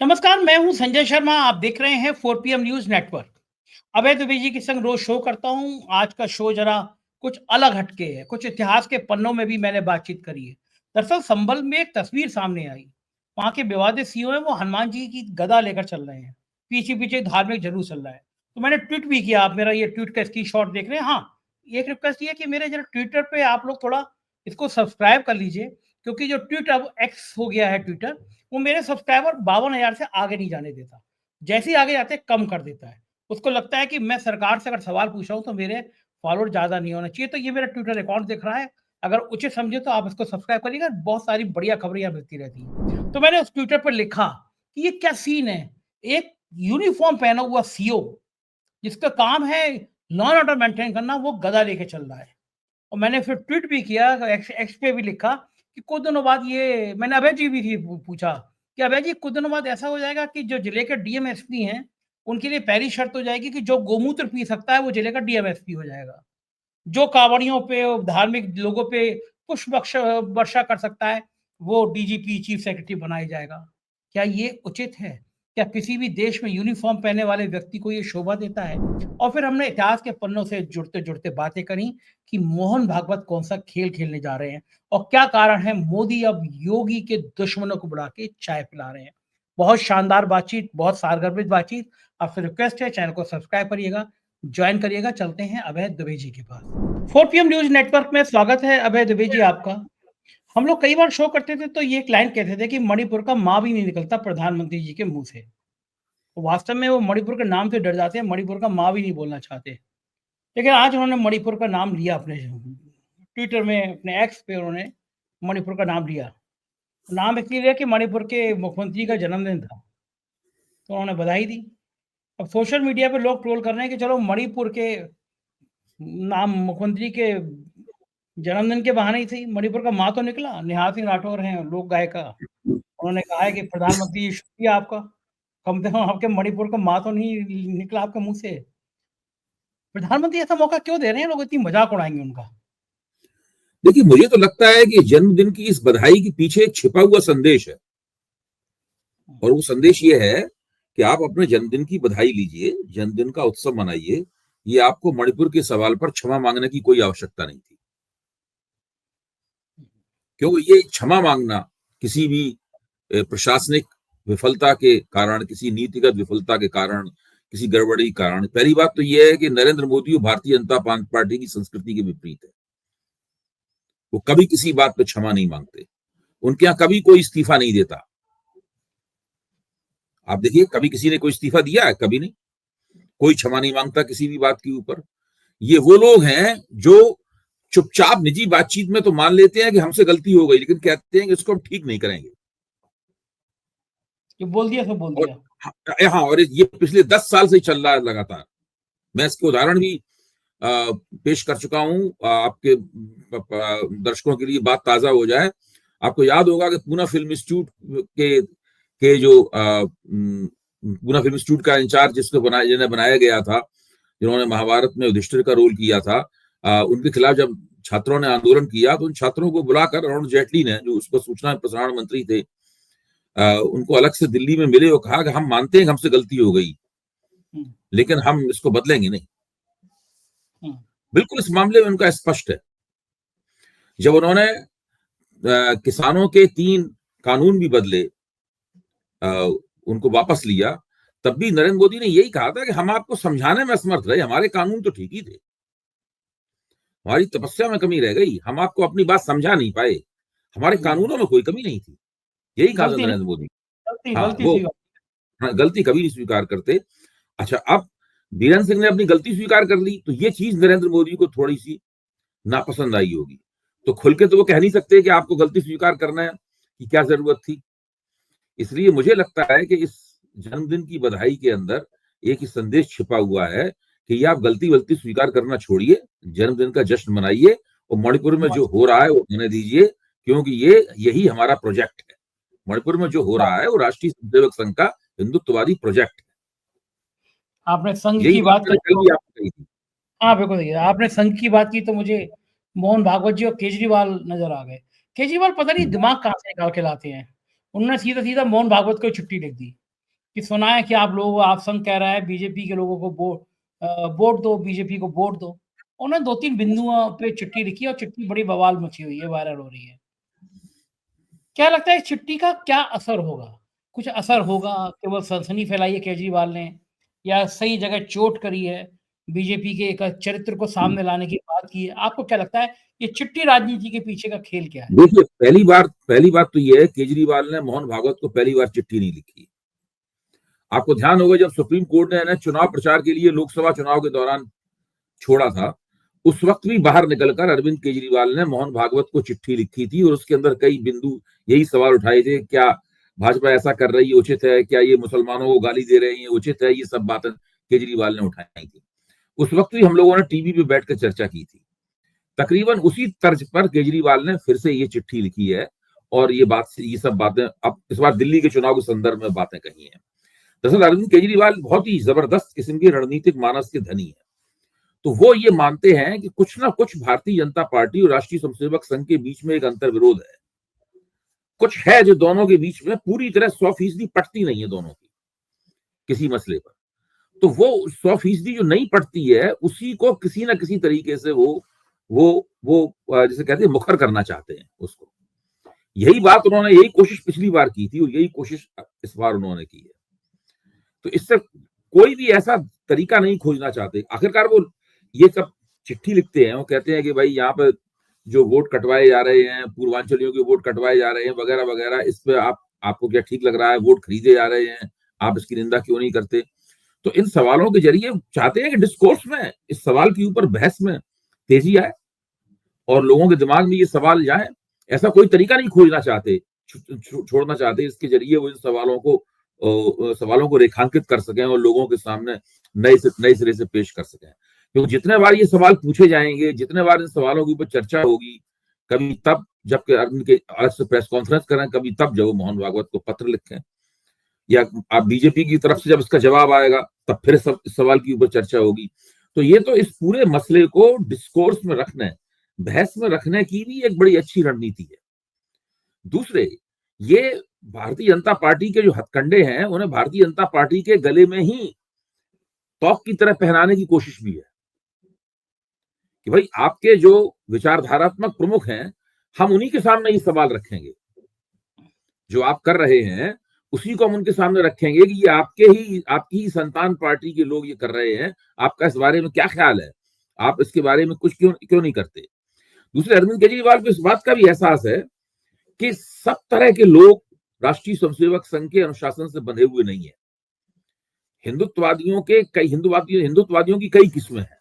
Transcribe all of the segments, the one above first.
नमस्कार, मैं हूं संजय शर्मा। आप देख रहे हैं 4 PM न्यूज नेटवर्क। अभय द्विवेदी जी के संग रोज शो करता हूं। आज का शो जरा कुछ अलग हटके है। कुछ इतिहास के पन्नों में भी मैंने बातचीत करी है। दरअसल संभल में एक तस्वीर सामने आई। वहां के विवादित सीओ है, वो हनुमान जी की गदा लेकर चल रहे हैं। पीछे पीछे धार्मिक जरूर चल रहा है। तो मैंने ट्वीट भी किया। आप मेरा ये ट्वीट का स्क्रीनशॉट देख रहे हैं। हाँ, एक रिक्वेस्ट ये है कि मेरे जरा ट्विटर पे आप लोग थोड़ा इसको सब्सक्राइब कर लीजिए, क्योंकि जो ट्वीट अब एक्स हो गया है ट्विटर, वो मेरे सब्सक्राइबर 52,000 से आगे नहीं जाने देता। जैसे ही आगे जाते हैं, कम कर देता है। उसको लगता है कि मैं सरकार से अगर सवाल पूछ रहा हूँ तो मेरे फॉलोअर ज़्यादा नहीं होना चाहिए। तो ये मेरा ट्विटर अकाउंट दिख रहा है। अगर उचित समझे तो आप इसको सब्सक्राइब करिएगा। बहुत सारी बढ़िया खबरें यहाँ मिलती रहती हैं। तो मैंने उस ट्विटर पर लिखा कि ये क्या सीन है? एक यूनिफ़ॉर्म पहना हुआ सीईओ, जिसका काम है लॉ एंड ऑर्डर मेंटेन करना, वो गदा लेके चल रहा है। और मैंने फिर ट्वीट भी किया, एक्स एक्स पे भी लिखा कि कुछ दिनों बाद ये मैंने अभय जी भी थी पूछा कि अभय जी, कुछ दिनों बाद ऐसा हो जाएगा कि जो जिले के डीएम एसपी हैं, उनके लिए पहली शर्त हो जाएगी कि जो गोमूत्र पी सकता है वो जिले का डीएम एसपी हो जाएगा। जो कांवड़ियों पे और धार्मिक लोगों पे पुष्प वर्षा कर सकता है, वो डीजीपी चीफ सेक्रेटरी बनाया जाएगा। क्या ये उचित है? क्या किसी भी देश में यूनिफॉर्म पहनने वाले व्यक्ति को ये शोभा देता है? और फिर हमने इतिहास के पन्नों से जुड़ते-जुड़ते बातें करी कि मोहन भागवत कौन-सा खेल खेलने जा रहे हैं और क्या कारण है मोदी अब योगी के दुश्मनों को बुला के चाय पिला रहे हैं। बहुत शानदार बातचीत, बहुत सारगर्भित बातचीत। आपसे रिक्वेस्ट है, चैनल को सब्सक्राइब करिएगा, जॉइन करिएगा। चलते हैं अभय दुबे जी के पास। 4 PM न्यूज नेटवर्क में स्वागत है अभय दुबे जी आपका। हम लोग कई बार शो करते थे तो ये क्लाइंट कहते थे कि मणिपुर का माँ भी नहीं निकलता प्रधानमंत्री जी के मुंह से। तो वास्तव में वो मणिपुर के नाम से डर जाते हैं, मणिपुर का माँ भी नहीं बोलना चाहते। लेकिन आज उन्होंने मणिपुर का नाम लिया। अपने ट्विटर में, अपने एक्स पे उन्होंने मणिपुर का नाम लिया। नाम इसलिए लिया कि मणिपुर के मुख्यमंत्री का जन्मदिन था, तो उन्होंने बधाई दी। अब सोशल मीडिया पे लोग ट्रोल कर रहे हैं कि चलो मणिपुर के नाम मुख्यमंत्री के जन्मदिन के बहाने ही सही, मणिपुर का माँ तो निकला। निहाल सिंह राठौर हैं लोक गायिका, उन्होंने कहा है कि प्रधानमंत्री शुक्रिया आपका, कम से कम आपके मणिपुर का माँ तो नहीं निकला आपके मुँह से। प्रधानमंत्री ऐसा मौका क्यों दे रहे हैं? लोग इतनी मजाक उड़ाएँगे उनका। देखिए, मुझे तो लगता है कि जन्मदिन की इस बधाई के पीछे एक छिपा हुआ संदेश है। और वो संदेश ये है कि आप अपने जन्मदिन की बधाई लीजिए, जन्मदिन का उत्सव मनाइए। ये आपको मणिपुर के सवाल पर क्षमा मांगने की कोई आवश्यकता नहीं थी, क्योंकि ये क्षमा मांगना किसी भी प्रशासनिक विफलता के कारण, किसी नीतिगत विफलता के कारण, किसी गड़बड़ी के कारण, पहली बात तो ये है कि नरेंद्र मोदी और भारतीय जनता पार्टी की संस्कृति के विपरीत है। वो कभी किसी बात पर क्षमा नहीं मांगते। उनके यहाँ कभी कोई इस्तीफा नहीं देता। आप देखिए, कभी किसी ने कोई इस्तीफा दिया है? कभी नहीं। कोई क्षमा नहीं मांगता किसी भी बात के ऊपर। ये वो लोग हैं जो चुपचाप निजी बातचीत में तो मान लेते हैं कि हमसे गलती हो गई, लेकिन कहते हैं कि इसको हम ठीक नहीं करेंगे। जो बोल दिया सो बोल दिया। हाँ, और ये पिछले 10 साल से चल रहा है लगातार। मैं इसके उदाहरण भी पेश कर चुका हूं। आपके दर्शकों के लिए बात ताजा हो जाए, आपको याद होगा कि पूना फिल्म इंस्टीट्यूट के जो पूना फिल्म इंस्टीट्यूट का इंचार्ज जिन्हें बनाया गया था, जिन्होंने महाभारत में युधिष्ठिर का रोल किया था, उनके खिलाफ जब छात्रों ने आंदोलन किया तो उन छात्रों को बुलाकर अरुण जेटली ने, जो उसको सूचना प्रसारण मंत्री थे, उनको अलग से दिल्ली में मिले और कहा कि हम मानते हैं कि हमसे गलती हो गई, लेकिन हम इसको बदलेंगे नहीं। बिल्कुल इस मामले में उनका स्पष्ट है। जब उन्होंने किसानों के 3 कानून भी बदले, उनको वापस लिया, तब भी नरेंद्र मोदी ने यही कहा था कि हम आपको समझाने में असमर्थ रहे, हमारे कानून तो ठीक ही थे, हमारी तपस्या में कमी रह गई, हम आपको अपनी बात समझा नहीं पाए, हमारे कानूनों में कोई कमी नहीं थी। यही कहा था नरेंद्र मोदी। गलती कभी नहीं स्वीकार करते। अच्छा, अब बीरेंद्र सिंह ने अपनी गलती स्वीकार कर ली, तो ये चीज नरेंद्र मोदी को थोड़ी सी नापसंद आई होगी। तो खुल के तो वो कह नहीं सकते कि आपको गलती स्वीकार करना है, कि क्या जरूरत थी। इसलिए मुझे लगता है कि इस जन्मदिन की बधाई के अंदर एक ही संदेश छिपा हुआ है कि ये आप गलती स्वीकार करना छोड़िए, जन्मदिन का जश्न मनाइए और मणिपुर में जो हो रहा है वो होने दीजिए, क्योंकि यही हमारा प्रोजेक्ट है। मणिपुर में जो हो रहा है वो राष्ट्रीय स्वयंसेवक संघ का हिंदुत्ववादी प्रोजेक्ट है। आपने संघ की बात कही थी। हाँ, बिल्कुल देखिए, आपने संघ की बात की तो मुझे मोहन भागवत जी और केजरीवाल नजर आ गए। केजरीवाल पता नहीं दिमाग कहाँ से निकाल के लाते हैं। उन्होंने सीधा-सीधा मोहन भागवत को चिट्ठी लिख दी। कि सुना है कि आप संघ कह रहा है बीजेपी के लोगों को वोट दो, बीजेपी को वोट दो। उन्होंने 2-3 बिंदुओं पे चिट्ठी लिखी और चिट्ठी बड़ी बवाल मची हुई है, वायरल हो रही है। क्या लगता है इस चिट्ठी का क्या असर होगा? कुछ असर होगा, केवल सनसनी फैलाई है केजरीवाल ने या सही जगह चोट करी है, बीजेपी के एक चरित्र को सामने लाने की बात की है? आपको क्या लगता है ये चिट्ठी राजनीति के पीछे का खेल क्या है? देखिए, पहली बात तो ये है, केजरीवाल ने मोहन भागवत को पहली बार चिट्ठी नहीं लिखी। आपको ध्यान होगा जब सुप्रीम कोर्ट ने इन्हें चुनाव प्रचार के लिए लोकसभा चुनाव के दौरान छोड़ा था, उस वक्त भी बाहर निकलकर अरविंद केजरीवाल ने मोहन भागवत को चिट्ठी लिखी थी और उसके अंदर कई बिंदु यही सवाल उठाए थे, क्या भाजपा ऐसा कर रही है उचित है, क्या ये मुसलमानों को गाली दे रहे हैं उचित है, ये सब बातें केजरीवाल ने उठाई थी। उस वक्त भी हम लोगों ने टीवी पे बैठकर चर्चा की थी। तकरीबन उसी तर्ज पर केजरीवाल ने फिर से ये चिट्ठी लिखी है और ये सब बातें अब इस बार दिल्ली के चुनाव के संदर्भ में बातें कही हैं। दरअसल अरविंद केजरीवाल बहुत ही जबरदस्त किस्म के रणनीतिक मानस के धनी है। तो वो ये मानते हैं कि कुछ ना कुछ भारतीय जनता पार्टी और राष्ट्रीय स्वयंसेवक संघ के बीच में एक अंतर्विरोध है, कुछ है जो दोनों के बीच में पूरी तरह 100% पटती नहीं है दोनों की किसी मसले पर। तो वो 100% जो नहीं पटती है उसी को किसी ना किसी तरीके से वो जैसे कहते हैं मुखर करना चाहते हैं उसको। यही कोशिश पिछली बार की थी और यही कोशिश इस बार उन्होंने की है। तो इससे कोई भी ऐसा तरीका नहीं खोजना चाहते। आखिरकार वो ये सब चिट्ठी लिखते हैं, वो कहते हैं कि भाई यहाँ पे जो वोट कटवाए जा रहे हैं, पूर्वांचलियों के वोट कटवाए जा रहे हैं वगैरह वगैरह, इस पे आपको क्या ठीक लग रहा है, वोट खरीदे जा रहे हैं, आप इसकी निंदा क्यों नहीं करते। तो इन सवालों के जरिए चाहते हैं कि डिस्कोर्स में इस सवाल के ऊपर बहस में तेजी आए और लोगों के दिमाग में ये सवाल जाए। ऐसा कोई तरीका नहीं खोजना चाहते, छोड़ना चाहते, इसके जरिए वो इन सवालों को रेखांकित कर सकें और लोगों के सामने नए सिरे से पेश कर सकें। क्योंकि जितने बार ये सवाल पूछे जाएंगे, जितने बार इन सवालों के ऊपर चर्चा होगी, कभी तब जबकि उनके अलग से प्रेस कॉन्फ्रेंस करें, कभी तब जब वो मोहन भागवत को पत्र लिखें, या आप बीजेपी की तरफ से जब इसका जवाब आएगा तब फिर इस सवाल के ऊपर चर्चा होगी। तो ये तो इस पूरे मसले को डिस्कोर्स में रखने, बहस में रखने की भी एक बड़ी अच्छी रणनीति है। दूसरे, ये भारतीय जनता पार्टी के जो हथकंडे हैं उन्हें भारतीय जनता पार्टी के गले में ही तोक की तरह पहनाने की कोशिश भी है कि भाई आपके जो विचारधारात्मक प्रमुख हैं, हम उन्हीं के सामने ये सवाल रखेंगे, जो आप कर रहे हैं उसी को हम उनके सामने रखेंगे कि ये आपकी ही संतान पार्टी के लोग ये कर रहे हैं, आपका इस बारे में क्या ख्याल है, आप इसके बारे में कुछ क्यों नहीं करते। दूसरे, अरविंद केजरीवाल को इस बात का भी एहसास है कि सब तरह के लोग राष्ट्रीय स्वयंसेवक संघ के अनुशासन से बंधे हुए नहीं है। हिंदुत्ववादियों की कई किस्में हैं,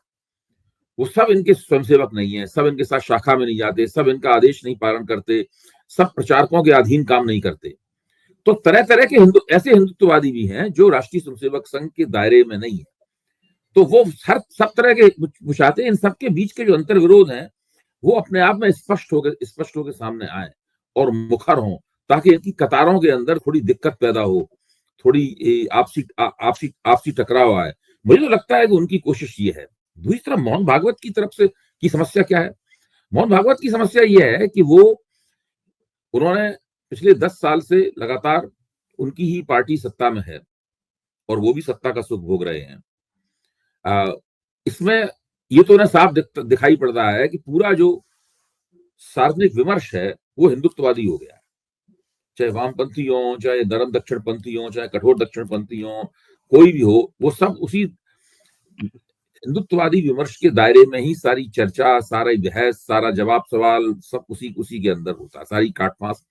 वो सब इनके स्वयंसेवक नहीं है, सब इनके साथ शाखा में नहीं जाते, सब इनका आदेश नहीं पालन करते, सब प्रचारकों के अधीन काम नहीं करते। तो तरह तरह के ऐसे हिंदुत्ववादी भी हैं जो राष्ट्रीय स्वयंसेवक संघ के दायरे में नहीं है। तो वो सब तरह के बुझाते, इन सबके बीच के जो अंतर्विरोध हैं वो अपने आप में स्पष्ट होकर सामने आए और मुखर हों, ताकि इनकी कतारों के अंदर थोड़ी दिक्कत पैदा हो, थोड़ी आपसी टकराव आए। मुझे तो लगता है कि उनकी कोशिश ये है। दूसरी तरफ मोहन भागवत की तरफ से की समस्या क्या है? मोहन भागवत की समस्या यह है कि उन्होंने पिछले 10 साल से लगातार उनकी ही पार्टी सत्ता में है और वो भी सत्ता का सुख भोग रहे हैं। इसमें ये तो उन्हें साफ दिखाई पड़ रहा है कि पूरा जो सार्वजनिक विमर्श है वो हिंदुत्ववादी हो गया है, चाहे वामपंथी हो, चाहे धर्म दक्षिणपंथी हो, चाहे कठोर दक्षिणपंथी हो, कोई भी हो, वो सब उसी हिंदुत्ववादी विमर्श के दायरे में ही सारी चर्चा, सारा बहस, सारा जवाब सवाल सब उसी के अंदर होता है, सारी काटमास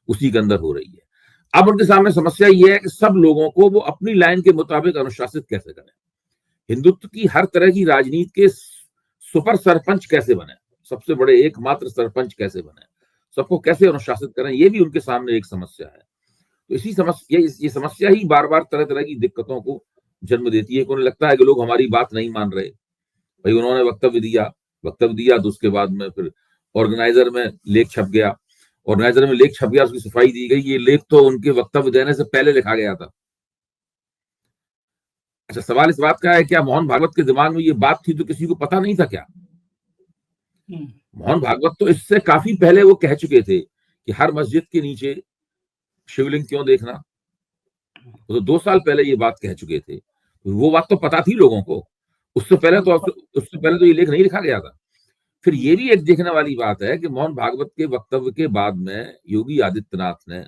उसी के अंदर हो रही है। अब उनके सामने समस्या ये है कि सब लोगों को वो अपनी लाइन के मुताबिक अनुशासित कैसे करें, हिंदुत्व की हर तरह की राजनीति के सुपर सरपंच कैसे बने, सबसे बड़े एकमात्र सरपंच कैसे बने, सबको कैसे अनुशासित करें, ये भी उनके सामने एक समस्या है। तो ये समस्या ही बार बार तरह तरह की दिक्कतों को जन्म देती है। उन्हें लगता है कि लोग हमारी बात नहीं मान रहे। भाई उन्होंने वक्तव्य दिया तो उसके बाद में फिर ऑर्गेनाइजर में लेख छप गया, उसकी सफाई दी गई, ये लेख तो उनके वक्तव्य देने से पहले लिखा गया था। अच्छा, सवाल इस बात का है, क्या मोहन भागवत के दिमाग में ये बात थी तो किसी को पता नहीं था क्या? मोहन भागवत तो इससे काफी पहले वो कह चुके थे कि हर मस्जिद के नीचे शिवलिंग क्यों देखना, वो तो 2 साल पहले ये बात कह चुके थे, वो बात तो पता थी लोगों को। उससे पहले तो ये लेख नहीं लिखा गया था। फिर ये भी एक देखने वाली बात है कि मोहन भागवत के वक्तव्य के बाद में योगी आदित्यनाथ ने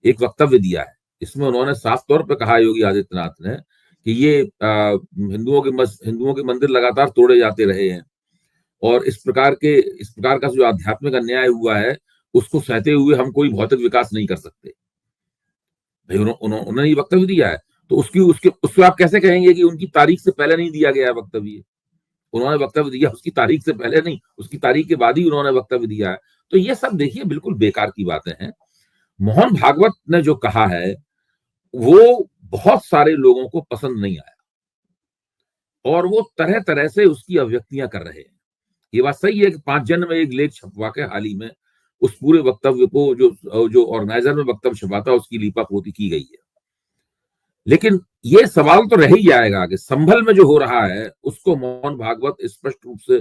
एक वक्तव्य दिया है। इसमें उन्होंने साफ तौर पर कहा, योगी आदित्यनाथ ने, कि ये हिंदुओं के मंदिर लगातार तोड़े जाते रहे हैं और इस प्रकार का जो आध्यात्मिक अन्याय हुआ है उसको सहते हुए हम कोई भौतिक विकास नहीं कर सकते। भाई उन्होंने ये वक्तव्य दिया है, तो उसको आप कैसे कहेंगे कि उनकी तारीख से पहले नहीं दिया गया वक्तव्य? उन्होंने वक्तव्य दिया उसकी तारीख से पहले नहीं, उसकी तारीख के बाद ही उन्होंने वक्तव्य दिया है। तो ये सब देखिए बिल्कुल बेकार की बातें हैं। मोहन भागवत ने जो कहा है वो बहुत सारे लोगों को पसंद नहीं आया और वो तरह तरह से उसकी अभिव्यक्तियां कर रहे हैं। ये बात सही है कि 5 जन में एक लेख छपवा के हाल ही में उस पूरे वक्तव्य को जो ऑर्गेनाइजर में वक्तव्य छपा था उसकी लीपापोती की गई है। लेकिन ये सवाल तो रह ही जाएगा कि संभल में जो हो रहा है उसको मोहन भागवत स्पष्ट रूप से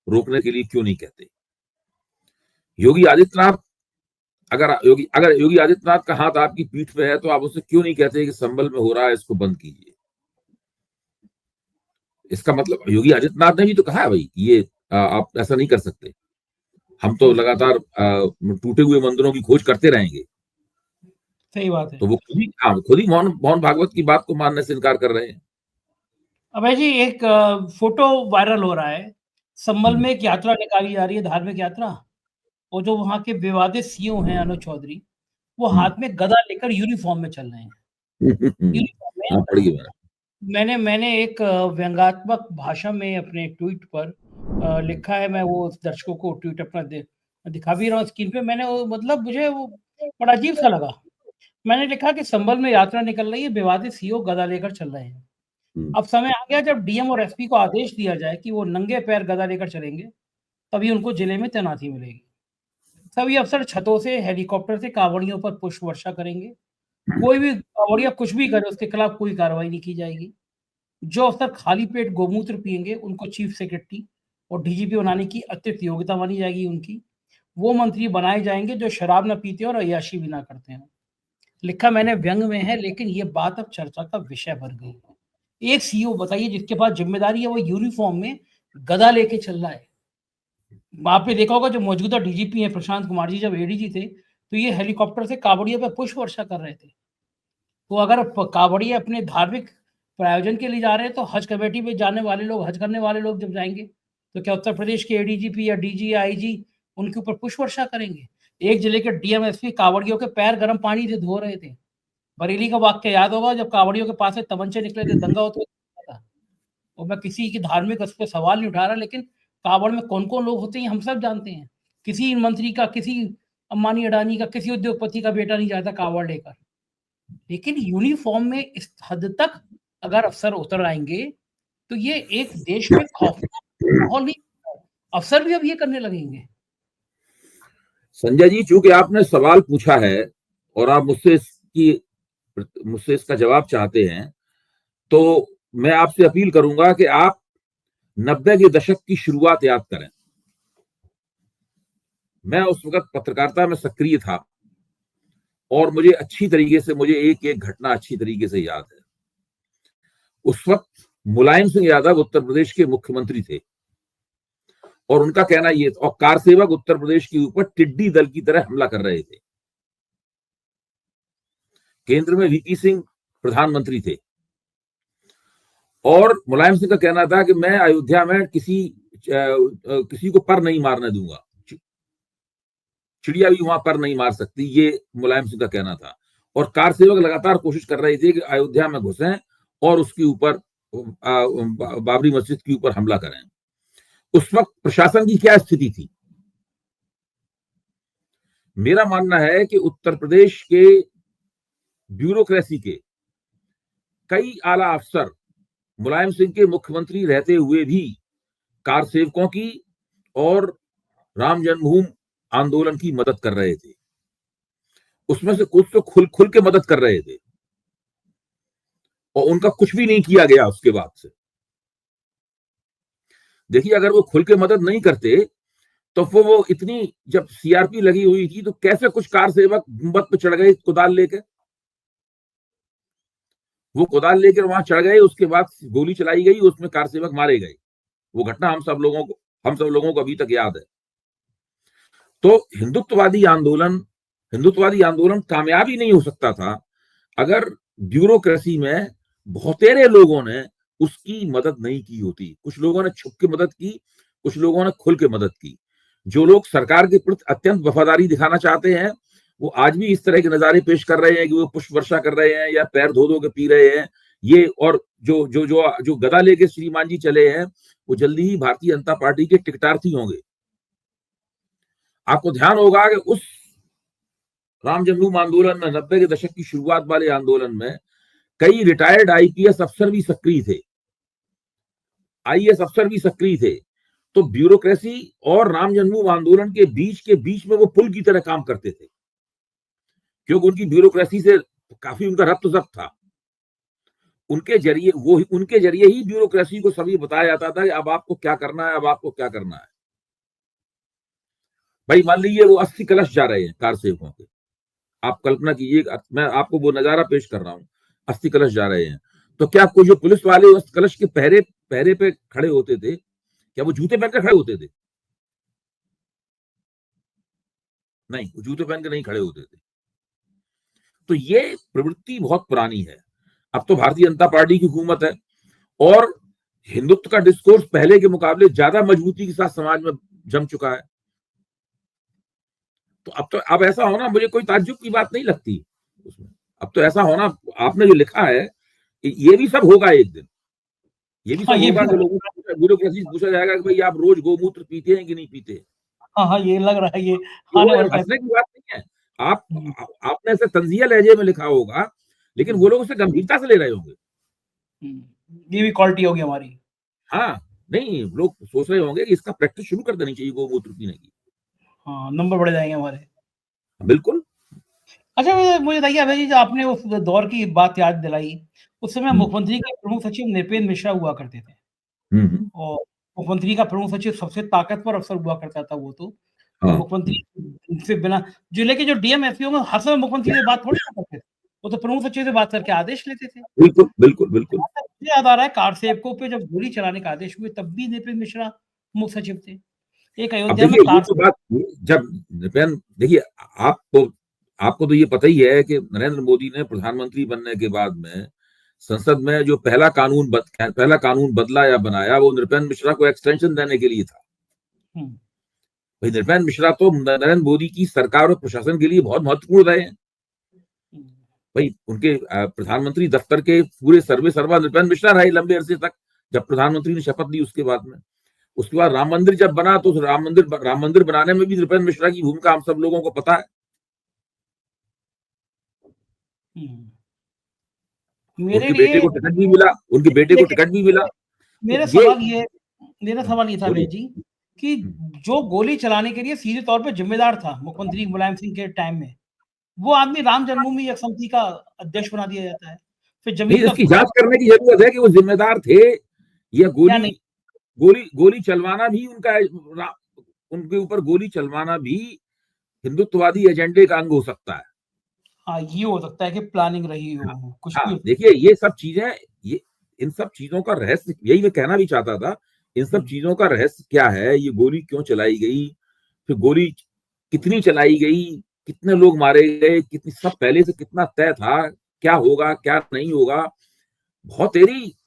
रोकने के लिए क्यों नहीं कहते? योगी आदित्यनाथ अगर योगी आदित्यनाथ का हाथ आपकी पीठ पे है तो आप उससे क्यों नहीं कहते कि संभल में हो रहा है इसको बंद कीजिए? इसका मतलब योगी आदित्यनाथ ने भी तो कहा है भाई ये आप ऐसा नहीं कर सकते, हम तो लगातार टूटे हुए मंदिरों की खोज करते रहेंगे। सही बात है। तो वो खुद ही मोहन भागवत की बात को मानने से इनकार कर रहे हैं। अभय जी, एक फोटो वायरल हो रहा है। संभल में एक यात्रा निकाली जा रही है, धार्मिक यात्रा, और जो वहाँ के विवादित सीओ हैं अनुज चौधरी, वो हाथ में गदा लेकर यूनिफॉर्म में चल रहे हैं। यूनिफॉर्म में हाँ, पढ़िए मैंने एक व्यंग्यात्मक भाषा में अपने ट्वीट पर लिखा है, मैं वो दर्शकों को ट्वीट अपना दिखा भी रहा हूँ स्क्रीन पे। मैंने वो मतलब मुझे वो बड़ा अजीब-सा लगा। मैंने लिखा कि संभल में यात्रा निकल रही है, विवादित सीओ गदा लेकर चल रहे हैं। अब समय आ गया जब डीएम और एसपी को आदेश दिया जाए कि वो नंगे पैर गदा लेकर चलेंगे, तभी उनको जिले में तैनाती मिलेगी। सभी अफसर छतों से, हेलीकॉप्टर से कांवड़ियों पर पुष्प वर्षा करेंगे। कोई भी कांवड़िया कुछ भी करे उसके खिलाफ कोई कार्रवाई नहीं की जाएगी। जो अफसर खाली पेट गोमूत्र पिएंगे उनको चीफ सेक्रेटरी और डीजीपी बनाने की अतिरिक्त योग्यता मानी जाएगी उनकी। वो मंत्री बनाए जाएंगे जो शराब ना पीते हो और अय्याशी भी ना करते हो। लिखा मैंने व्यंग में है, लेकिन ये बात अब चर्चा का विषय बन गई है। एक सीईओ बताइए जिसके पास जिम्मेदारी है, वो यूनिफॉर्म में गदा लेके चल रहा है। आपने देखा होगा जो मौजूदा डीजीपी हैं प्रशांत कुमार जी, जब एडीजी थे तो ये हेलीकॉप्टर से कांवड़ियों पे पुष्प वर्षा कर रहे थे। तो अगर कांवड़िए अपने धार्मिक प्रायोजन के लिए जा रहे हैं, तो हज कमेटी में जाने वाले लोग, हज करने वाले लोग जब जाएंगे, तो क्या उत्तर प्रदेश के एडीजीपी या डीजी या आईजी उनके ऊपर पुष्प वर्षा करेंगे? एक जिले के डीएम एसपी कांवड़ियों के पैर गर्म पानी से धो रहे थे। बरेली का वाक्य याद होगा, जब कांवड़ियों के पास से तमंचे निकले थे, दंगा होते था। और मैं किसी की धार्मिक उस पे सवाल नहीं उठा रहा, लेकिन कांवड़ में कौन-कौन लोग होते हैं हम सब जानते हैं। किसी मंत्री का, किसी अंबानी अडानी का, किसी उद्योगपति का बेटा नहीं जाता कांवड़ लेकर। लेकिन यूनिफॉर्म में इस हद तक अगर अफसर उतर आएंगे, तो ये एक देश में खौफनाक माहौल नहीं, अफसर भी अब ये करने लगेंगे। संजय जी, चूंकि आपने सवाल पूछा है और आप मुझसे इसका जवाब चाहते हैं, तो मैं आपसे अपील करूंगा कि आप 90 के दशक की शुरुआत याद करें। मैं उस वक्त पत्रकारिता में सक्रिय था और मुझे एक एक घटना अच्छी तरीके से याद है। उस वक्त मुलायम सिंह यादव उत्तर प्रदेश के मुख्यमंत्री थे और उनका कहना यह था, और कारसेवक उत्तर प्रदेश के ऊपर टिड्डी दल की तरह हमला कर रहे थे। केंद्र में वीपी सिंह प्रधानमंत्री थे और मुलायम सिंह का कहना था कि मैं अयोध्या में किसी को पर नहीं मारने दूंगा, चिड़िया भी वहां पर नहीं मार सकती, ये मुलायम सिंह का कहना था। और कारसेवक लगातार कोशिश कर रहे थे कि अयोध्या में घुसें और उसके ऊपर बाबरी मस्जिद के ऊपर हमला करें। उस वक्त प्रशासन की क्या स्थिति थी? मेरा मानना है कि उत्तर प्रदेश के ब्यूरोक्रेसी के कई आला अफसर मुलायम सिंह के मुख्यमंत्री रहते हुए भी कारसेवकों की और राम जन्मभूमि आंदोलन की मदद कर रहे थे। उसमें से कुछ तो खुल के मदद कर रहे थे और उनका कुछ भी नहीं किया गया उसके बाद से। देखिए, अगर वो खुल के मदद नहीं करते तो फिर वो इतनी, जब सीआरपी लगी हुई थी तो कैसे कुछ कार सेवक गुंबद पे चढ़ गए कुदाल लेके? वो कुदाल लेकर वहां चढ़ गए, उसके बाद गोली चलाई गई, उसमें कार सेवक मारे गए। वो घटना हम सब लोगों को अभी तक याद है। तो हिंदुत्ववादी आंदोलन कामयाब ही नहीं हो सकता था अगर ब्यूरोक्रेसी में बहुतेरे लोगों ने उसकी मदद नहीं की होती। कुछ लोगों ने छुप के मदद की, कुछ लोगों ने खुल के मदद की। जो लोग सरकार के प्रति अत्यंत वफादारी दिखाना चाहते हैं, वो आज भी इस तरह के नजारे पेश कर रहे हैं कि वो पुष्प वर्षा कर रहे हैं या पैर धो धो के पी रहे हैं ये। और जो जो जो जो गदा लेके श्रीमान जी चले हैं, वो जल्दी ही भारतीय जनता पार्टी के टिकटार्थी होंगे। आपको ध्यान होगा कि उस राम जन्मभूमि आंदोलन में, 90 के दशक की शुरुआत वाले आंदोलन में, कई रिटायर्ड आईपीएस अफसर भी सक्रिय थे, आईएएस अफसर भी सक्रिय थे। तो ब्यूरोक्रेसी और राम जन्मभूमि आंदोलन के बीच में वो पुल की तरह काम करते थे, क्योंकि उनकी ब्यूरोक्रेसी से काफी उनका रब्त जब्त था। उनके जरिए ही ब्यूरोक्रेसी को सभी बताया जाता था कि अब आपको क्या करना है, अब आपको क्या करना है। भाई मान लीजिए वो 80 कलश जा रहे हैं कार सेवकों के, आप कल्पना कीजिए, मैं आपको वो नजारा पेश कर रहा हूं, 80 कलश जा रहे हैं। तो क्या कोई जो पुलिस वाले उस कलश के पहरे पे खड़े होते थे, क्या वो जूते पहन कर खड़े होते थे? नहीं, वो जूते पहन के नहीं खड़े होते थे। तो ये प्रवृत्ति बहुत पुरानी है। अब तो भारतीय जनता पार्टी की हुकूमत है और हिंदुत्व का डिस्कोर्स पहले के मुकाबले ज्यादा मजबूती के साथ समाज में जम चुका है। तो अब ऐसा होना मुझे कोई ताज्जुब की बात नहीं लगती उसमें। अब तो ऐसा होना, आपने जो लिखा है, ये भी सब होगा एक दिन। ये भी सब होगा कि लोगों को ब्यूरोक्रेसी से पूछा जाएगा कि भाई आप रोज गोमूत्र पीते हैं कि नहीं पीते। हाँ, ये लग रहा है ये हंसने की बात नहीं है। आपने ऐसे तंजिया लहजे में लिखा होगा, लेकिन वो लोग उसे गंभीरता से ले रहे होंगे। ये भी क्वालिटी होगी हमारी। हाँ, नहीं, लोग सोच रहे होंगे कि इसका प्रैक्टिस शुरू कर देनी चाहिए गोमूत्र पीने की। हाँ, नंबर बढ़ जाएंगे हमारे। बिल्कुल। अच्छा, मुझे बताइए अभय जी, जो आपने उस दौर की बात याद दिलाई, उस समय मुख्यमंत्री के प्रमुख सचिव नृपेंद्र मिश्रा हुआ करते थे। और मुख्यमंत्री का प्रमुख सचिव सबसे ताकतवर अफसर हुआ करता था वो तो। मुख्यमंत्री से बिना जिले के जो डीएम एसपीओ में हर समय मुख्यमंत्री से बात थोड़ी ना करते थे, वो तो प्रमुख सचिव से बात करके आदेश लेते थे। बिल्कुल। मुझे याद आ रहा है कार सेवकों पे जब गोली चलाने का आदेश हुए तब भी नृपेंद्र मिश्रा मुख्य सचिव थे। एक अयोध्या में कार, तो बात जब देखिए, आपको तो ये पता ही है कि नरेंद्र मोदी ने प्रधानमंत्री बनने के बाद में संसद में जो पहला कानून बदला या बनाया, वो नृपेंद्र मिश्रा को एक्सटेंशन देने के लिए था। भाई नृपेंद्र मिश्रा तो नरेंद्र मोदी की सरकार और प्रशासन के लिए बहुत महत्वपूर्ण रहे हैं। भाई उनके प्रधानमंत्री दफ्तर के पूरे सर्वे सर्वा नृपेंद्र मिश्रा रहे लंबे अरसे तक, जब प्रधानमंत्री ने शपथ ली उसके बाद में। उसके बाद राम मंदिर जब बना तो राम मंदिर बनाने में भी नृपेंद्र मिश्रा की भूमिका हम सब लोगों को पता है। उनके बेटे को टिकट भी मिला, मेरा सवाल ये था अभय जी कि जो गोली चलाने के लिए सीधे तौर पर जिम्मेदार था मुख्यमंत्री मुलायम सिंह के टाइम में, वो आदमी राम जन्मभूमि समिति का अध्यक्ष बना दिया जाता है। फिर जमीन इसकी जांच करने की जरूरत है कि वो जिम्मेदार थे या गोली चलवाना भी उनके ऊपर गोली चलवाना भी हिंदुत्ववादी एजेंडे का अंग हो सकता है। हाँ, ये हो सकता है कि प्लानिंग रही हो कुछ भी। देखिए, ये सब चीजें, इन सब चीजों का रहस्य, यही मैं कहना भी चाहता था, इन सब चीजों का रहस्य क्या है, ये गोली क्यों चलाई गई, फिर गोली कितनी चलाई गई, कितने लोग मारे गए, कितनी, सब पहले से कितना तय था, क्या होगा क्या नहीं होगा।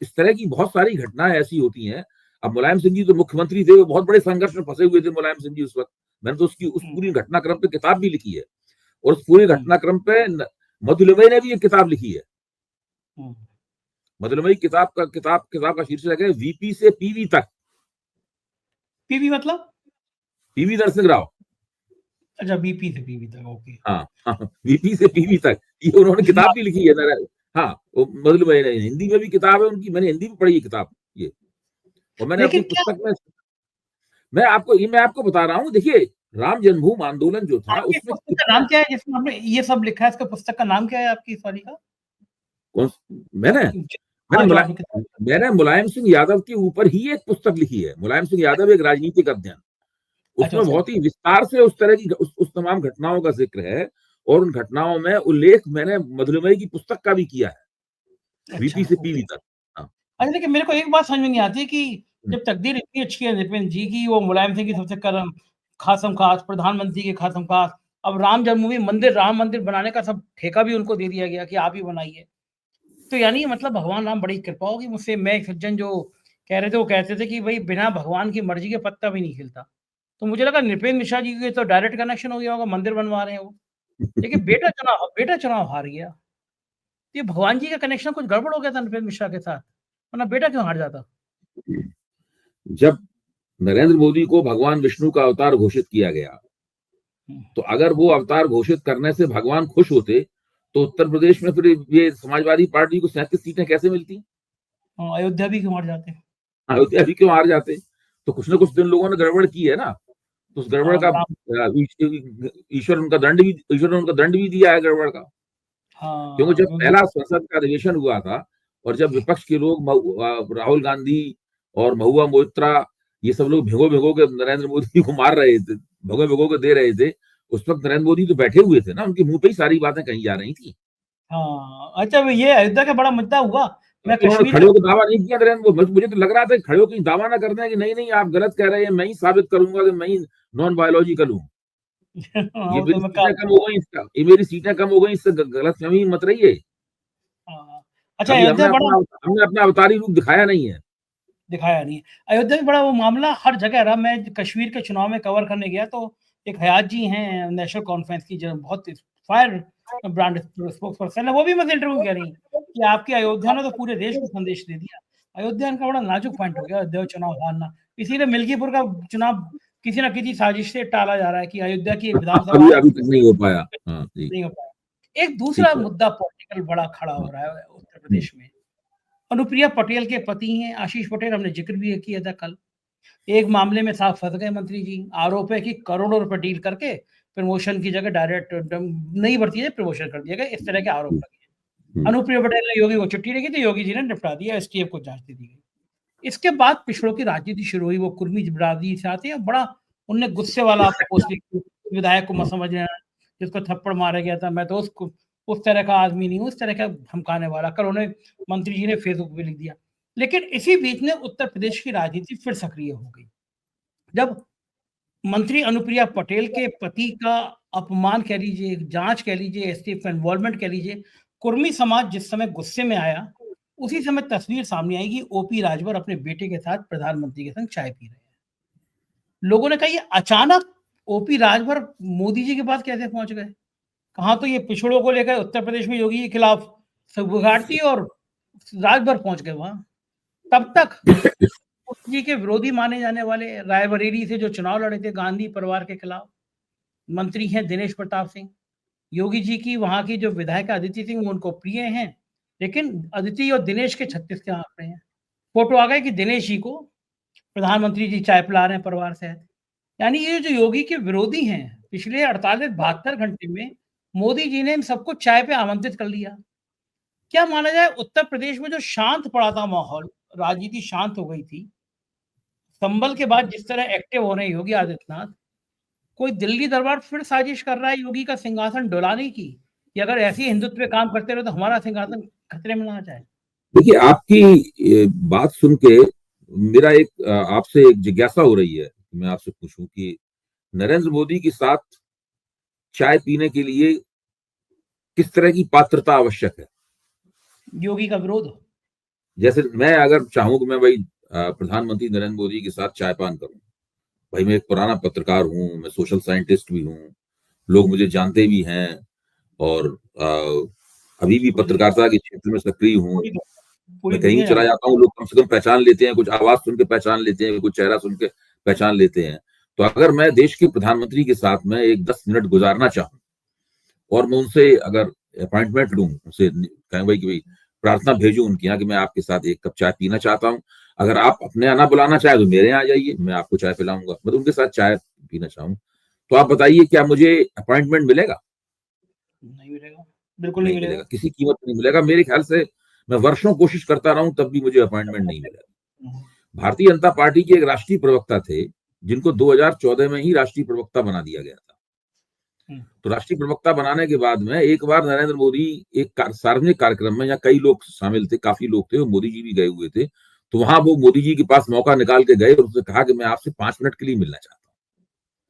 इस तरह की बहुत सारी घटनाएं ऐसी होती हैं। अब मुलायम सिंह जी तो मुख्यमंत्री थे, वो बहुत बड़े संघर्ष में फंसे हुए थे मुलायम सिंह जी उस वक्त। मैंने तो उस पूरी घटनाक्रम पे किताब भी लिखी है, और उस पूरे घटनाक्रम पे मधुलिमई ने भी एक किताब लिखी है। मधुलिमई किताब का शीर्षक है वीपी से पीवी तक। पीवी मतलब पीवी नरसिंह राव। अच्छा, वीपी से पीवी तक, ओके। हाँ, वीपी से पीवी तक, ये उन्होंने किताब भी लिखी है। हाँ, मधुलिमई ने, हिंदी में भी किताब है उनकी, मैंने हिंदी में पढ़ी है किताब ये। और मैंने अपनी पुस्तक में, मैं आपको बता रहा हूँ, देखिए राम जन्मभूमि आंदोलन जो था, उसमें पुस्तक का नाम क्या है जिसमें आपने ये सब लिखा है? इसका पुस्तक का नाम क्या है आपकी इस वाली का? मैंने मुलायम सिंह यादव के ऊपर ही एक पुस्तक लिखी है। मुलायम सिंह यादव एक राजनीतिक अध्ययन, उसमें बहुत ही विस्तार से उस तरह की उस तमाम घटनाओं का जिक्र है, और उन घटनाओं में उल्लेख मैंने मधुलिमई की पुस्तक का भी किया है। अच्छा, वीपी से ओके। पीवी तक। हाँ। अच्छा, लेकिन मेरे को एक बात समझ में नहीं आती कि जब तकदीर इतनी अच्छी है नितिन जी की वो मुलायम सिंह की सबसे करम खासम-खास, प्रधानमंत्री के खासम-खास, अब राम जन्मभूमि मंदिर राम मंदिर बनाने का सब ठेका भी उनको दे दिया गया कि आप ही बनाइए। तो यानी मतलब भगवान राम बड़ी कृपा होगी मुझसे मैं एक सज्जन जो कह रहे थे वो कहते थे कि भई बिना भगवान की मर्ज़ी के पत्ता भी नहीं हिलता। तो मुझे लगा नृपेंद्र मिश्रा जी के तो डायरेक्ट कनेक्शन हो गया होगा, मंदिर बनवा रहे हैं वो। लेकिन बेटा चुनाव हार गया। ये भगवान जी का कनेक्शन कुछ गड़बड़ हो गया था नृपेंद्र मिश्रा के साथ, वरना बेटा क्यों हार जाता? जब नरेंद्र मोदी को भगवान विष्णु का अवतार घोषित किया गया, हुँ। तो अगर वो अवतार घोषित करने से भगवान खुश होते, तो उत्तर प्रदेश में फिर ये समाजवादी पार्टी को 37 सीटें कैसे मिलती? हाँ, अयोध्या भी क्यों हार जाते? अयोध्या भी क्यों हार जाते? तो कुछ ना कुछ तो इन लोगों ने गड़बड़ की है ना। तो उस गड़बड़ हाँ, का राम ईश्वर ने उनका दंड भी दिया है गड़बड़ का। क्योंकि हाँ, जब क्योंकि पहला संसद का अधिवेशन हुआ था और जब विपक्ष के लोग राहुल गांधी और महुआ मोइत्रा ये सब लोग भिगो-भिगो के नरेंद्र मोदी को मार रहे थे, भिगो-भिगो के दे रहे थे, उस वक़्त नरेंद्र मोदी तो बैठे हुए थे ना, उनके मुँह पे ही सारी बातें कही जा रही थी। हाँ, अच्छा ये अयोध्या का बड़ा मुद्दा हुआ। मैं तो उन्होंने कश्मीर खड़े का होके दावा नहीं किया नरेंद्र मुझे तो लग रहा था कि खड़े होके दावा ना कर दें कि नहीं-नहीं आप गलत कह रहे हैं, मैं ही साबित करूँगा कि मैं ही नॉन बायोलॉजिकल हूँ। हाँ, ये वो तो मेरी मैं सीटें कम हो गई ये मेरी सीटें कम हो गई इससे गलतफ़हमी मत रहिए। हाँ। अच्छा अभी अयोध्या बड़ा हमने अपना अवतारी रूप दिखाया नहीं है। दिखाया नहीं है। अयोध्या में बड़ा वो मामला हर जगह रहा। मैं कश्मीर के चुनाव में कवर करने गया तो एक हयात जी हैं नेशनल कॉन्फ्रेंस की जो बहुत फायर ब्रांड स्पोक्स पर्सन है, वो भी मुझसे इंटरव्यू कह रही हैं कि आपकी अयोध्या ने तो पूरे देश को संदेश दे दिया। अयोध्या इनका बड़ा नाजुक पॉइंट हो गया, अयोध्या चुनाव हारना। इसीलिए मिल्कीपुर का चुनाव किसी न किसी साजिश से टाला जा रहा है कि अयोध्या की एक विधानसभा अभी है, अभी तक नहीं हो पाया। हाँ, जी, नहीं हो पाया। एक दूसरा ठीक है। मुद्दा पॉलिटिकल बड़ा खड़ा हाँ, हो रहा है उत्तर हुँ, प्रदेश में। अनुप्रिया पटेल के पति हैं आशीष पटेल, हमने ज़िक्र भी किया था कल। एक मामले में साहब फँस गए मंत्री जी। आरोप है कि करोड़ों रुपए डील करके प्रमोशन की जगह डायरेक्ट नई भर्ती से प्रमोशन कर दिया गया। इस तरह के आरोप हुँ, लगे हैं। हुँ, अनुप्रिया पटेल ने योगी को चिट्ठी लिखी थी, योगी जी ने निपटा दिया, एसटीएफ को जाँच दे दी गई। इसके बाद पिछड़ों की राजनीति शुरू हुई। वो कुर्मी बिरादरी से आते हैं, बड़ा उनने गुस्से वाला पोस्ट लिखी, विधायक को मत हाँ, समझना, जिसको थप्पड़ मारा गया था, मैं तो उसको उस तरह का आदमी नहीं हूँ, उस तरह का धमकाने वाला। कल उन्हें मंत्री जी ने फेसबुक पे लिख दिया। लेकिन इसी बीच में उत्तर प्रदेश की राजनीति फिर सक्रिय हो गई। जब मंत्री अनुप्रिया पटेल के पति का अपमान कह लीजिए, जाँच कह लीजिए, एसटीएफ का इन्वॉल्वमेंट कह लीजिए, कुर्मी समाज जिस समय गुस्से में आया, उसी समय तस्वीर सामने आई कि ओपी राजभर अपने बेटे के साथ प्रधानमंत्री के संग चाय पी रहे हैं। लोगों ने कहा ये अचानक ओपी राजभर मोदी जी के पास कैसे पहुँच गए? कहाँ तो ये पिछड़ों को लेकर उत्तर प्रदेश में योगी के खिलाफ सौगार्दी और राजभर पहुँच गए वहाँ। तब तक मोदी जी के विरोधी माने जाने वाले रायबरेली से जो चुनाव लड़े थे गांधी परिवार के खिलाफ, मंत्री हैं दिनेश प्रताप सिंह। योगी जी की वहाँ की जो विधायिका अदिति सिंह वो उनको प्रिय हैं, लेकिन अदिति और दिनेश के 36 के आंकड़े हैं। फ़ोटो आ गए कि दिनेश जी को प्रधानमंत्री जी चाय पिला रहे हैं परिवार सहित। यानी ये जो योगी के विरोधी हैं, पिछले 48-72 घंटे में मोदी जी ने इन सबको चाय पे आमंत्रित कर लिया। क्या माना जाए उत्तर प्रदेश में जो शांत पड़ा था माहौल, राजनीति शांत हो गई थी, संभल के बाद जिस तरह एक्टिव हो रहे हैं योगी आदित्यनाथ, कोई दिल्ली दरबार फिर साजिश कर रहा है योगी का सिंहासन डुलाने की, कि अगर ऐसे ही हिंदुत्व पे काम करते रहे तो हमारा सिंहासन खतरे में ना आ जाए। देखिए आपकी बात सुन के मेरा एक आपसे एक जिज्ञासा हो रही है, मैं आपसे पूछूं कि नरेंद्र मोदी के साथ चाय पीने के लिए किस तरह की पात्रता आवश्यक है? योगी का विरोध। जैसे मैं अगर चाहूँ कि मैं भाई प्रधानमंत्री नरेंद्र मोदी के साथ चाय पान करूँ, भाई मैं एक पुराना पत्रकार हूँ, मैं सोशल साइंटिस्ट भी हूँ, लोग मुझे जानते भी हैं और अभी भी पूरी दुनिया पत्रकारिता के क्षेत्र में सक्रिय हूँ। पूरी मैं पूरी कहीं दुनिया चला जानती जाता हूँ, लोग कम से कम पहचान लेते हैं, कुछ आवाज़ सुन के पहचान लेते हैं, कुछ चेहरा सुन के पहचान लेते हैं। तो अगर मैं देश के प्रधानमंत्री के साथ में एक 10 मिनट गुज़ारना चाहूँ और मैं उनसे अगर अपॉइंटमेंट लूँ, उनसे कहें भाई कि भई प्रार्थना भेजूँ उनके यहाँ कि मैं आपके साथ 1 कप चाय पीना चाहता हूँ। अगर आप अपने यहाँ ना बुलाना चाहें तो मेरे यहाँ आ जाइए, मैं आपको चाय पिलाऊँगा। मैं तो उनके साथ चाय पीना चाहूँ। तो आप बताइए क्या मुझे अपॉइंटमेंट मिलेगा? नहीं मिलेगा, बिल्कुल नहीं नहीं मिलेगा। मिलेगा, किसी कीमत पे नहीं मिलेगा। मेरे ख्याल से मैं वर्षों कोशिश करता रहा हूँ तब भी मुझे अपॉइंटमेंट नहीं मिला। हुँ, भारतीय जनता पार्टी के एक राष्ट्रीय प्रवक्ता थे, जिनको 2014 में ही राष्ट्रीय प्रवक्ता बना दिया गया था। तो राष्ट्रीय प्रवक्ता बनाने के बाद में एक बार नरेंद्र मोदी एक सार्वजनिक कार्यक्रम में, यहाँ कई लोग शामिल थे, काफी लोग थे, और मोदी जी भी गए हुए थे, तो वहां वो मोदी जी के पास मौका निकाल के गए और उसने कहा कि मैं आपसे 5 मिनट के लिए मिलना चाहता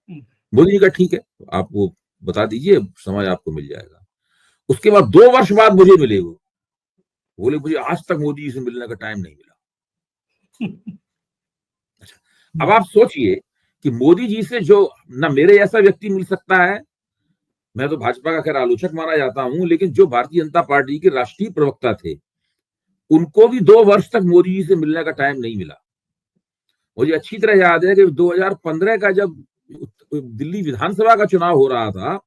हूँ। मोदी जी का ठीक है, आप वो बता दीजिए, समय आपको मिल जाएगा। उसके बाद 2 वर्ष बाद मुझे मिले, वो बोले मुझे आज तक मोदी जी से मिलने का टाइम नहीं मिला। अच्छा, अब आप सोचिए कि मोदी जी से जो ना मेरे जैसा व्यक्ति मिल सकता है, मैं तो भाजपा का खैर आलोचक माना जाता हूं, लेकिन जो भारतीय जनता पार्टी के राष्ट्रीय प्रवक्ता थे, उनको भी 2 वर्ष तक मोदी जी से मिलने का टाइम नहीं मिला। मुझे अच्छी तरह याद है कि 2015 का जब दिल्ली विधानसभा का चुनाव हो रहा था,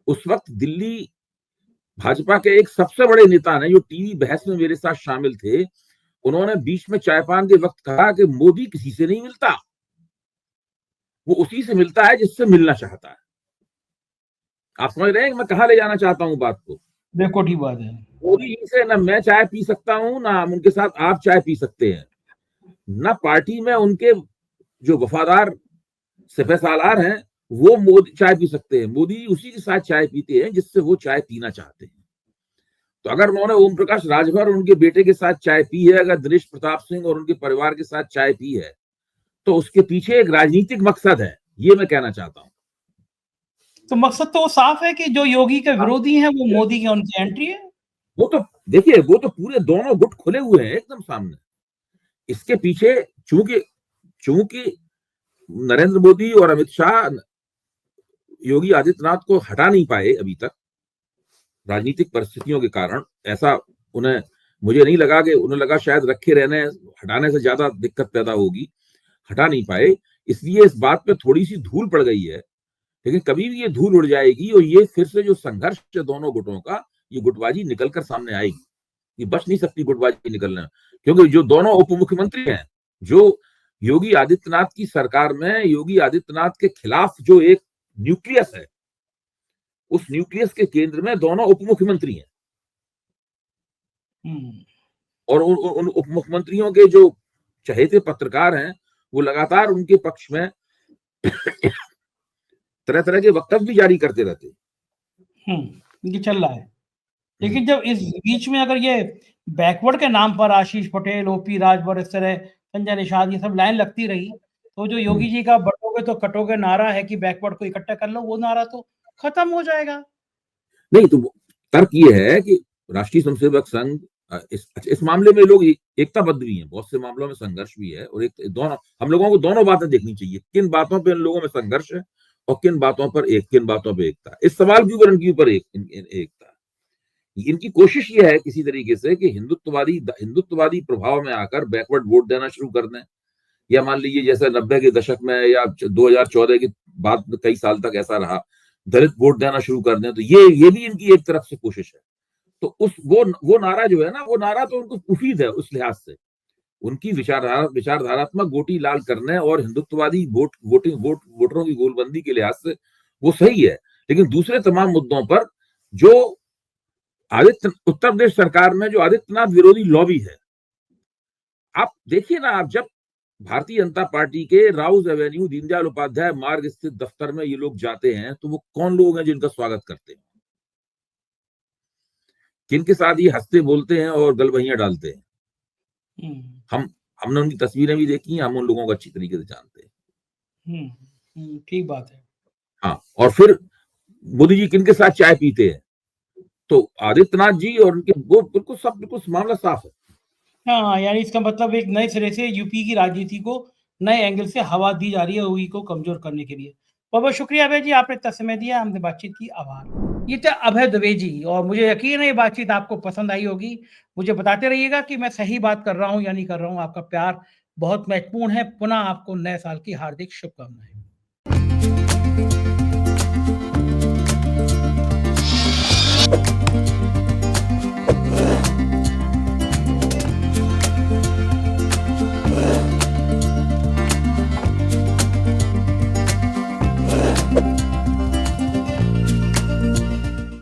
उस वक्त दिल्ली भाजपा के एक सबसे बड़े नेता ने, जो टीवी बहस में मेरे साथ शामिल थे, उन्होंने बीच में चायपान के वक्त कहा कि मोदी किसी से नहीं मिलता, वो उसी से मिलता है जिससे मिलना चाहता है। आप समझ रहे हैं कि मैं कहां ले जाना चाहता हूं बात को? देखो ठीक बात है। मोदी जी से ना मैं चाय पी सकता हूं, ना उनके साथ आप चाय पी सकते हैं, ना पार्टी में उनके जो वफादार सिपहसालार हैं वो मोदी चाय पी सकते हैं। मोदी जी उसी के साथ चाय पीते हैं जिससे वो चाय पीना चाहते हैं। तो अगर उन्होंने ओम प्रकाश राजभर और उनके बेटे के साथ चाय पी है, अगर दिनेश प्रताप सिंह और उनके परिवार के साथ चाय पी है, तो उसके पीछे एक राजनीतिक मकसद है, ये मैं कहना चाहता हूं। तो मकसद तो साफ है कि जो योगी के विरोधी हैं वो मोदी के उनकी एंट्री है। वो तो देखिए, वो तो पूरे दोनों गुट खुले हुए हैं एकदम सामने। इसके पीछे चूंकि नरेंद्र मोदी और अमित शाह योगी आदित्यनाथ को हटा नहीं पाए अभी तक, राजनीतिक परिस्थितियों के कारण, ऐसा उन्हें, मुझे नहीं लगा कि उन्हें लगा शायद रखे रहने, हटाने से ज्यादा दिक्कत पैदा होगी, हटा नहीं पाए, इसलिए इस बात पे थोड़ी सी धूल पड़ गई है। लेकिन कभी भी ये धूल उड़ जाएगी और ये फिर से जो संघर्ष है दोनों गुटों का, ये गुटबाजी निकलकर सामने आएगी। ये बच नहीं सकती गुटबाजी निकलना, क्योंकि जो दोनों उप मुख्यमंत्री हैं, जो योगी आदित्यनाथ की सरकार में योगी आदित्यनाथ के खिलाफ जो एक न्यूक्लियस है, उस न्यूक्लियस के केंद्र में दोनों उप मुख्यमंत्री हैं। और उन उप मुख्यमंत्रियों के जो चहेते पत्रकार हैं, वो लगातार उनके पक्ष में तरह तरह के वक्तव्य भी जारी करते रहते। ये चल रहा है। लेकिन जब इस बीच में अगर ये बैकवर्ड के नाम पर आशीष पटेल, ओपी राजभर, इस तरह संजय निषाद, ये सब लाइन लगती रही, तो जो योगी जी का बटोगे तो कटोगे नारा है कि बैकवर्ड को इकट्ठा कर लो, वो नारा तो खत्म हो जाएगा। नहीं, तो तर्क ये है कि राष्ट्रीय स्वयंसेवक संघ इस मामले में लोग एकताबद्ध भी हैं, बहुत से मामलों में संघर्ष भी है, और एक दोनों, हम लोगों को दोनों बातें देखनी चाहिए, किन बातों पे इन लोगों में संघर्ष है और किन बातों पर एकता। इस सवाल के ऊपर इनके ऊपर एकता। इनकी कोशिश ये है किसी तरीके से कि हिंदुत्ववादी प्रभाव में आकर बैकवर्ड वोट देना शुरू कर दें, या मान लीजिए जैसे 90 के दशक में या 2014 के बाद कई साल तक ऐसा रहा, दलित वोट देना शुरू कर दें। तो ये भी इनकी एक तरफ से कोशिश है। तो वो नारा जो है ना, वो नारा तो उनको मुफीद है उस लिहाज से, उनकी विचारधारात्मक गोटी लाल करने और हिंदुत्ववादी वोटरों की गोलबंदी के लिहाज से वो सही है। लेकिन दूसरे तमाम मुद्दों पर जो उत्तर प्रदेश सरकार में जो आदित्यनाथ विरोधी लॉबी है, आप देखिए ना, आप जब भारतीय जनता पार्टी के राउज एवेन्यू दीनदयाल उपाध्याय मार्ग स्थित दफ्तर में ये लोग जाते हैं, तो वो कौन लोग हैं जिनका स्वागत करते हैं, जिनके साथ ये हंसते बोलते हैं और गलबहियां डालते हैं। हमने उनकी तस्वीरें भी देखी हैं, हम उन लोगों को अच्छी तरीके से जानते हैं। ठीक बात है। हाँ, और फिर मोदी जी किनके साथ चाय पीते हैं, तो आदित्यनाथ जी और उनके, वो बिल्कुल मामला साफ है। हाँ, यानी इसका मतलब एक नए सिरे से यूपी की राजनीति को नए एंगल से हवा दी जा रही है योगी को कमजोर करने के लिए। बहुत बहुत शुक्रिया अभय जी, आपने इतना समय दिया, हमने बातचीत की, आभार। ये थे अभय दुबे जी, और मुझे यकीन है ये बातचीत आपको पसंद आई होगी। मुझे बताते रहिएगा कि मैं सही बात कर रहा हूँ या नहीं कर रहा हूँ। आपका प्यार बहुत महत्वपूर्ण है। पुनः आपको नए साल की हार्दिक शुभकामनाएं।